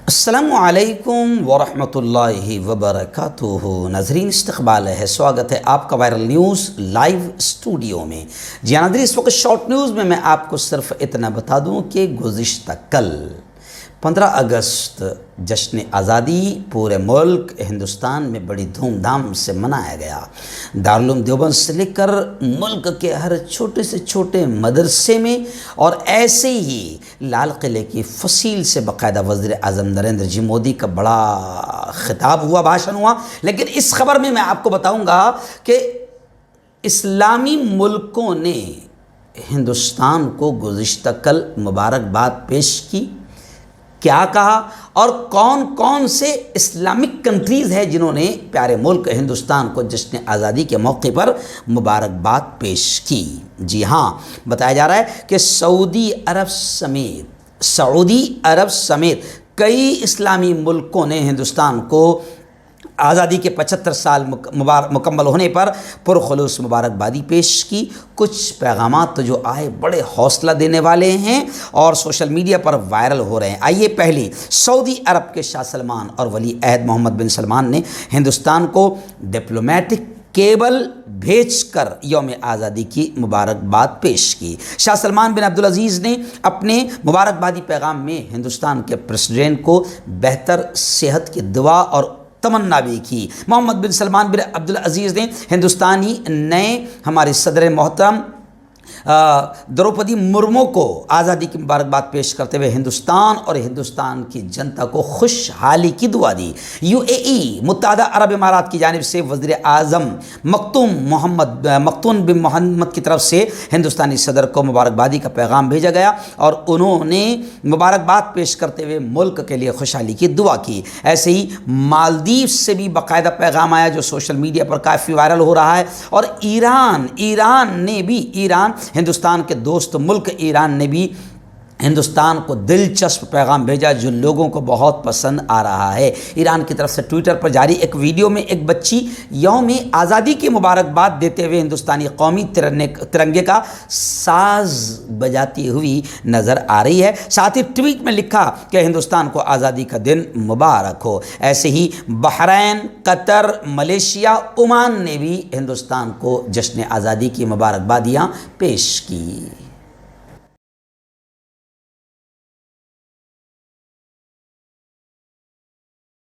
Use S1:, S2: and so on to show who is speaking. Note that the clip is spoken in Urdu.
S1: السلام علیکم ورحمۃ اللہ وبرکاتہ۔ ناظرین، استقبال ہے، سواگت ہے آپ کا وائرل نیوز لائیو اسٹوڈیو میں۔ جی ناظرین، اس وقت شارٹ نیوز میں آپ کو صرف اتنا بتا دوں کہ گزشتہ کل 15 اگست جشن آزادی پورے ملک ہندوستان میں بڑی دھوم دھام سے منایا گیا۔ دارالعلوم دیوبند سے لے کر ملک کے ہر چھوٹے سے چھوٹے مدرسے میں اور ایسے ہی لال قلعے کی فصیل سے باقاعدہ وزیر اعظم نریندر جی مودی کا بڑا خطاب ہوا، بھاشن ہوا۔ لیکن اس خبر میں آپ کو بتاؤں گا کہ اسلامی ملکوں نے ہندوستان کو گزشتہ کل مبارکباد پیش کی، کیا کہا، اور کون کون سے اسلامک کنٹریز ہیں جنہوں نے پیارے ملک ہندوستان کو جشن آزادی کے موقع پر مبارکباد پیش کی۔ جی ہاں، بتایا جا رہا ہے کہ سعودی عرب سمیت کئی اسلامی ملکوں نے ہندوستان کو آزادی کے 75 سال مکمل ہونے پر پرخلوص مبارکبادی پیش کی۔ کچھ پیغامات تو جو آئے بڑے حوصلہ دینے والے ہیں اور سوشل میڈیا پر وائرل ہو رہے ہیں۔ آئیے پہلی، سعودی عرب کے شاہ سلمان اور ولی عہد محمد بن سلمان نے ہندوستان کو ڈپلومیٹک کیبل بھیج کر یوم آزادی کی مبارکباد پیش کی۔ شاہ سلمان بن عبدالعزیز نے اپنے مبارکبادی پیغام میں ہندوستان کے پریزیڈنٹ کو بہتر صحت کی دعا اور تمنا بھی کی۔ محمد بن سلمان بن عبدالعزیز نے ہندوستانی نئے ہمارے صدر محترم دروپدی مرمو کو آزادی کی مبارکباد پیش کرتے ہوئے ہندوستان اور ہندوستان کی جنتا کو خوشحالی کی دعا دی۔ UAE متحدہ عرب امارات کی جانب سے وزیر اعظم مختون بن محمد کی طرف سے ہندوستانی صدر کو مبارکبادی کا پیغام بھیجا گیا اور انہوں نے مبارکباد پیش کرتے ہوئے ملک کے لیے خوشحالی کی دعا کی۔ ایسے ہی مالدیو سے بھی باقاعدہ پیغام آیا جو سوشل میڈیا پر کافی وائرل ہو رہا ہے، اور ایران نے بھی ہندوستان کے دوست ملک ایران نے بھی ہندوستان کو دلچسپ پیغام بھیجا جو لوگوں کو بہت پسند آ رہا ہے۔ ایران کی طرف سے ٹویٹر پر جاری ایک ویڈیو میں ایک بچی یوم آزادی کی مبارکباد دیتے ہوئے ہندوستانی قومی ترنگے کا ساز بجاتی ہوئی نظر آ رہی ہے۔ ساتھ ہی ٹویٹ میں لکھا کہ ہندوستان کو آزادی کا دن مبارک ہو۔ ایسے ہی بحرین، قطر، ملیشیا، عمان نے بھی ہندوستان کو جشن آزادی کی مبارکبادیاں پیش کی۔